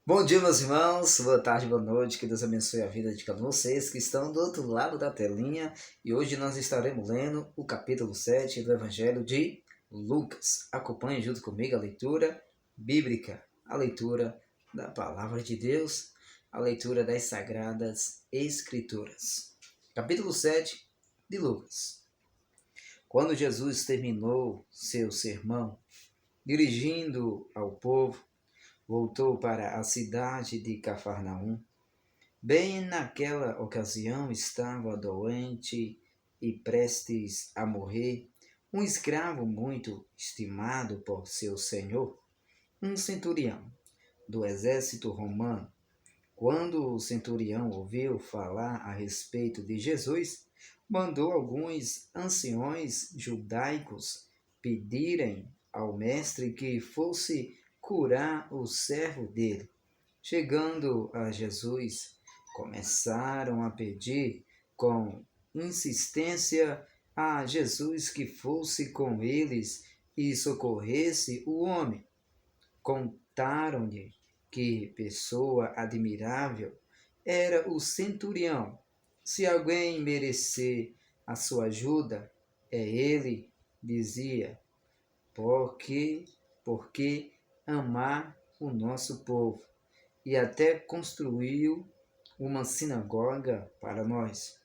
Bom dia, meus irmãos. Boa tarde, boa noite. Que Deus abençoe a vida de cada um de vocês que estão do outro lado da telinha. E hoje nós estaremos lendo o capítulo 7 do Evangelho de Lucas. Acompanhe junto comigo a leitura bíblica, a leitura da Palavra de Deus, a leitura das Sagradas Escrituras. Capítulo 7 de Lucas. Quando Jesus terminou seu sermão, dirigindo ao povo, voltou para a cidade de Cafarnaum. Bem naquela ocasião estava doente e prestes a morrer um escravo muito estimado por seu senhor, um centurião do exército romano. Quando o centurião ouviu falar a respeito de Jesus, mandou alguns anciões judaicos pedirem ao mestre que fosse curar o servo dele. Chegando a Jesus, começaram a pedir com insistência a Jesus que fosse com eles e socorresse o homem. Contaram-lhe que pessoa admirável era o centurião. Se alguém merecer a sua ajuda, é ele, dizia, porque amar o nosso povo e até construiu uma sinagoga para nós.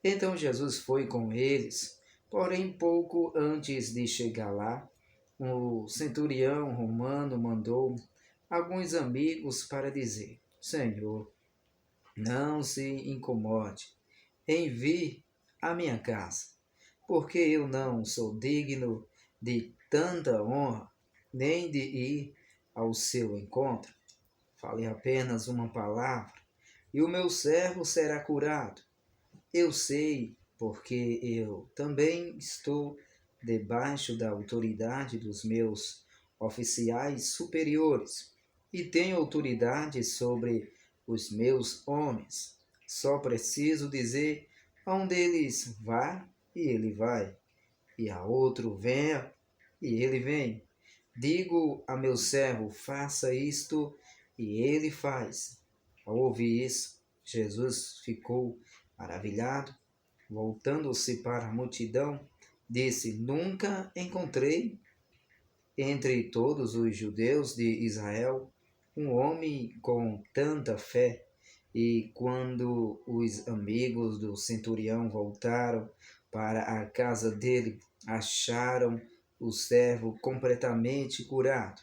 Então Jesus foi com eles, porém pouco antes de chegar lá, o centurião romano mandou alguns amigos para dizer: Senhor, não se incomode em vir à minha casa, porque eu não sou digno de tanta honra, nem de ir ao seu encontro. Fale apenas uma palavra, e o meu servo será curado. Eu sei, porque eu também estou debaixo da autoridade dos meus oficiais superiores e tenho autoridade sobre os meus homens. Só preciso dizer a um deles vá e ele vai, e a outro venha e ele vem. Digo a meu servo faça isto e ele faz. Ao ouvir isso, Jesus ficou maravilhado. Voltando-se para a multidão, disse: Nunca encontrei entre todos os judeus de Israel um homem com tanta fé. E quando os amigos do centurião voltaram para a casa dele, acharam o servo completamente curado.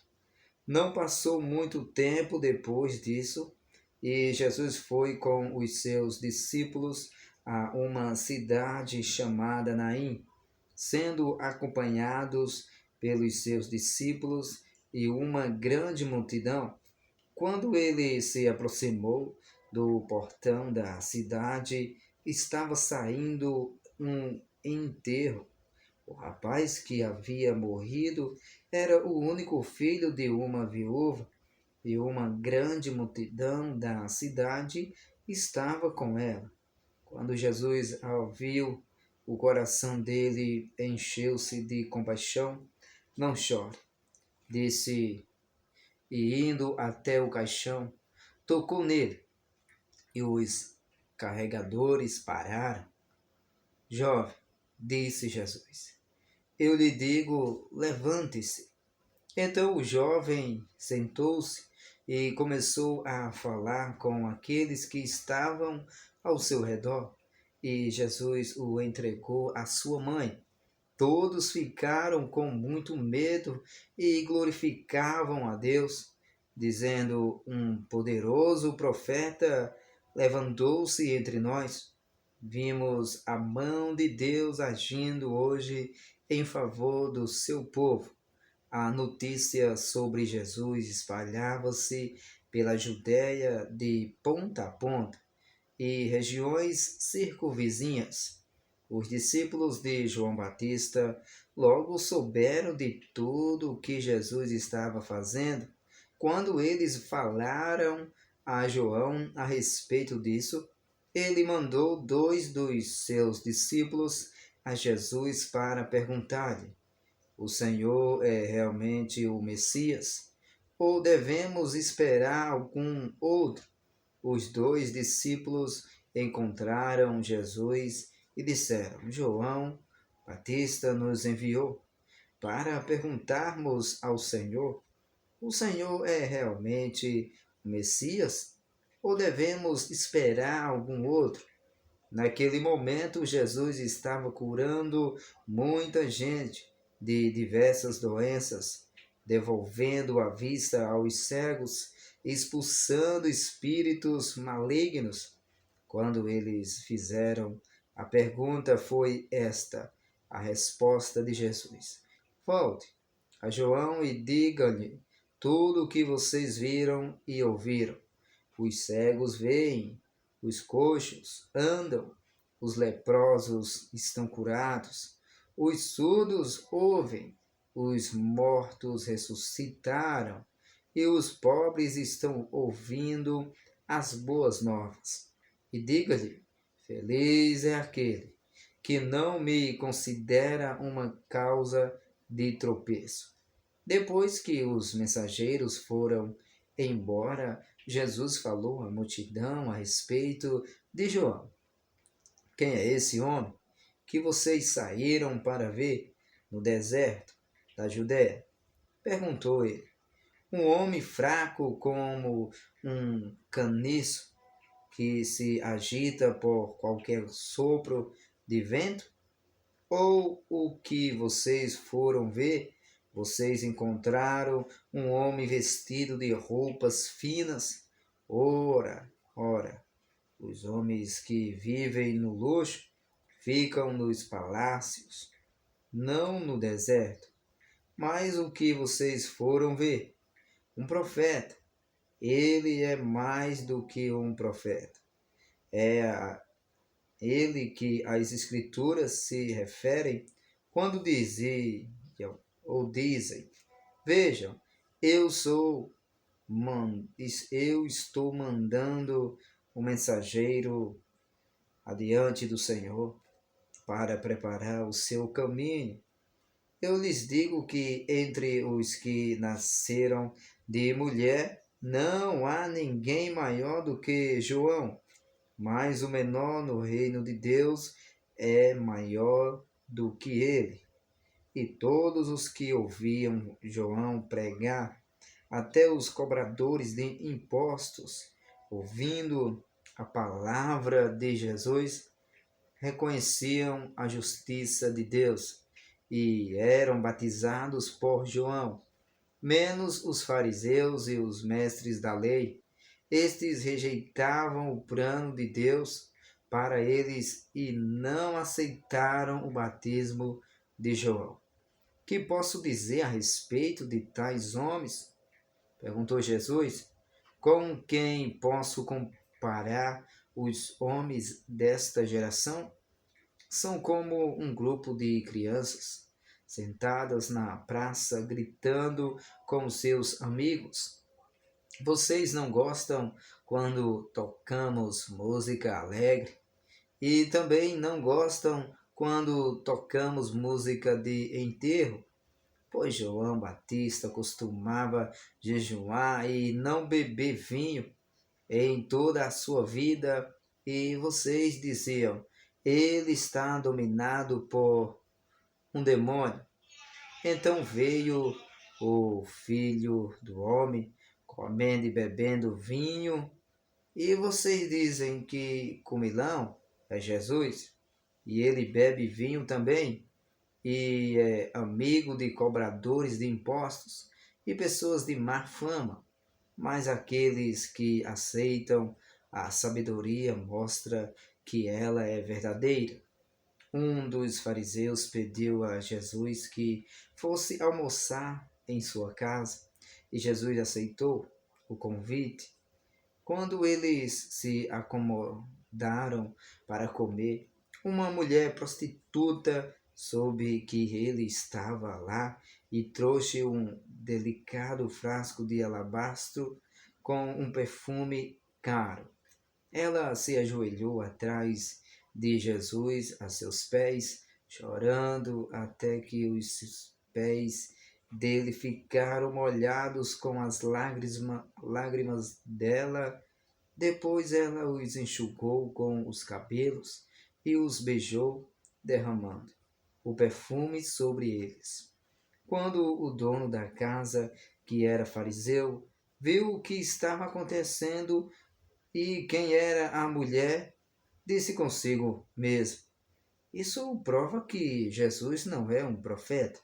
Não passou muito tempo depois disso, e Jesus foi com os seus discípulos a uma cidade chamada Naim, sendo acompanhados pelos seus discípulos e uma grande multidão. Quando ele se aproximou do portão da cidade, estava saindo um enterro. O rapaz que havia morrido era o único filho de uma viúva, e uma grande multidão da cidade estava com ela. Quando Jesus a viu, o coração dele encheu-se de compaixão. Não chore, disse, e indo até o caixão, tocou nele, e os carregadores pararam. Jovem, disse Jesus, eu lhe digo, levante-se. Então o jovem sentou-se e começou a falar com aqueles que estavam ao seu redor, e Jesus o entregou à sua mãe. Todos ficaram com muito medo e glorificavam a Deus, dizendo: Um poderoso profeta levantou-se entre nós. Vimos a mão de Deus agindo hoje em favor do seu povo. A notícia sobre Jesus espalhava-se pela Judéia de ponta a ponta e regiões circunvizinhas. Os discípulos de João Batista logo souberam de tudo o que Jesus estava fazendo. Quando eles falaram a João a respeito disso, ele mandou dois dos seus discípulos a Jesus para perguntar-lhe: O Senhor é realmente o Messias? ou devemos esperar algum outro? Os dois discípulos encontraram Jesus e disseram: João Batista nos enviou para perguntarmos ao Senhor: o Senhor é realmente o Messias? Ou devemos esperar algum outro? Naquele momento, Jesus estava curando muita gente de diversas doenças, devolvendo a vista aos cegos, expulsando espíritos malignos. Quando eles fizeram a pergunta, foi esta a resposta de Jesus: Volte a João e diga-lhe tudo o que vocês viram e ouviram. Os cegos veem, os coxos andam, os leprosos estão curados, os surdos ouvem, os mortos ressuscitaram e os pobres estão ouvindo as boas novas. E diga-lhe: feliz é aquele que não me considera uma causa de tropeço. Depois que os mensageiros foram embora, Jesus falou à multidão a respeito de João. Quem é esse homem que vocês saíram para ver no deserto da Judéia? Perguntou ele. Um homem fraco como um caniço que se agita por qualquer sopro de vento? Ou o que vocês foram ver? Vocês encontraram um homem vestido de roupas finas? Ora, ora, os homens que vivem no luxo ficam nos palácios, não no deserto. Mas o que vocês foram ver? Um profeta. Ele é mais do que um profeta. É a ele que as escrituras se referem quando dizem ou dizem: Vejam, eu sou eu estou mandando um mensageiro adiante do Senhor para preparar o seu caminho. Eu lhes digo que entre os que nasceram de mulher não há ninguém maior do que João, mas o menor no reino de Deus é maior do que ele. E todos os que ouviam João pregar, até os cobradores de impostos, ouvindo a palavra de Jesus, reconheciam a justiça de Deus e eram batizados por João, menos os fariseus e os mestres da lei. Estes rejeitavam o plano de Deus para eles e não aceitaram o batismo de João. Que posso dizer a respeito de tais homens? Perguntou Jesus. Com quem posso comparar os homens desta geração? São como um grupo de crianças sentadas na praça gritando com seus amigos. Vocês não gostam quando tocamos música alegre? E também não gostam quando tocamos música de enterro? Pois João Batista costumava jejuar e não beber vinho em toda a sua vida, e vocês diziam: ele está dominado por um demônio. Então veio o Filho do Homem, comendo e bebendo vinho, e vocês dizem que comilão é Jesus, e ele bebe vinho também, e é amigo de cobradores de impostos e pessoas de má fama. Mas aqueles que aceitam a sabedoria mostra que ela é verdadeira. Um dos fariseus pediu a Jesus que fosse almoçar em sua casa, e Jesus aceitou o convite. Quando eles se acomodaram para comer, uma mulher prostituta soube que ele estava lá e trouxe um delicado frasco de alabastro com um perfume caro. Ela se ajoelhou atrás de Jesus a seus pés, chorando até que os seus pés dele ficaram molhados com as lágrimas dela. Depois ela os enxugou com os cabelos e os beijou, derramando o perfume sobre eles. Quando o dono da casa, que era fariseu, viu o que estava acontecendo e quem era a mulher, disse consigo mesmo: Isso prova que Jesus não é um profeta,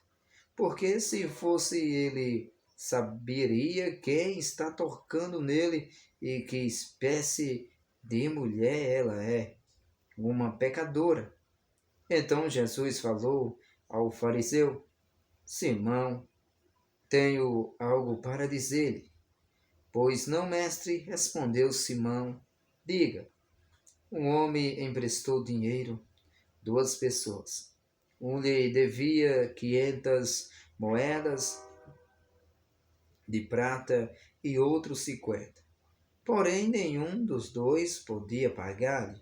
porque se fosse ele, saberia quem está tocando nele e que espécie de mulher ela é, uma pecadora. Então Jesus falou ao fariseu: Simão, tenho algo para dizer-lhe. Pois não, mestre, respondeu Simão. Diga. Um homem emprestou dinheiro, 2 pessoas. Um lhe devia 500 moedas de prata e outro 50. Porém, nenhum dos dois podia pagar-lhe.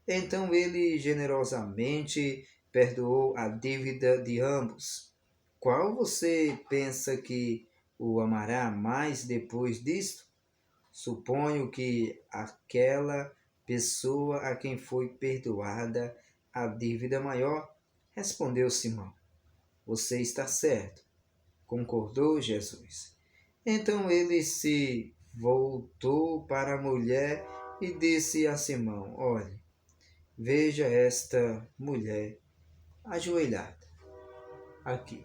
Então ele generosamente perdoou a dívida de ambos. Qual você pensa que o amará mais depois disto? Suponho que aquela pessoa a quem foi perdoada a dívida maior, respondeu Simão. Você está certo, concordou Jesus. Então ele se voltou para a mulher e disse a Simão: Olhe, veja esta mulher ajoelhada aqui.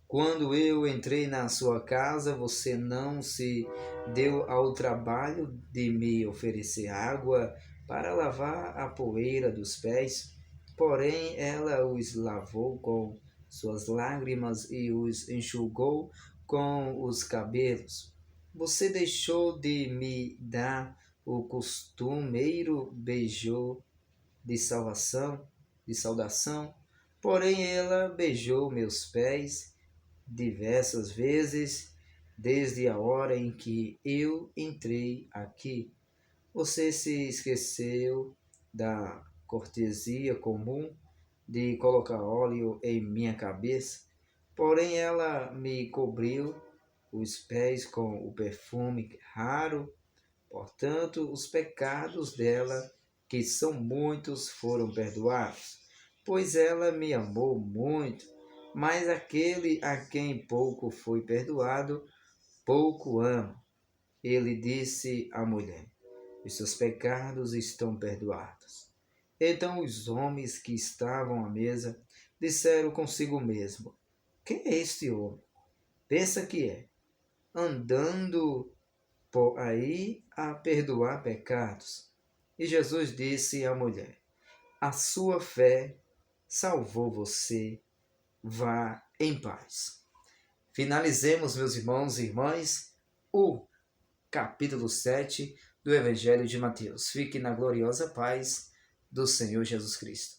Quando eu entrei na sua casa, você não se deu ao trabalho de me oferecer água para lavar a poeira dos pés, porém ela os lavou com suas lágrimas e os enxugou com os cabelos. Você deixou de me dar o costumeiro beijo de saudação, porém ela beijou meus pés diversas vezes desde a hora em que eu entrei aqui. Você se esqueceu da cortesia comum de colocar óleo em minha cabeça, porém ela me cobriu os pés com o perfume raro. Portanto, os pecados dela, que são muitos, foram perdoados, pois ela me amou muito. Mas aquele a quem pouco foi perdoado, pouco ama. Ele disse à mulher: Os seus pecados estão perdoados. Então os homens que estavam à mesa disseram consigo mesmo: Quem é este homem? Pensa que é, andando por aí a perdoar pecados. E Jesus disse à mulher: A sua fé salvou você. Vá em paz. Finalizemos, meus irmãos e irmãs, o capítulo 7 do Evangelho de Mateus. Fique na gloriosa paz do Senhor Jesus Cristo.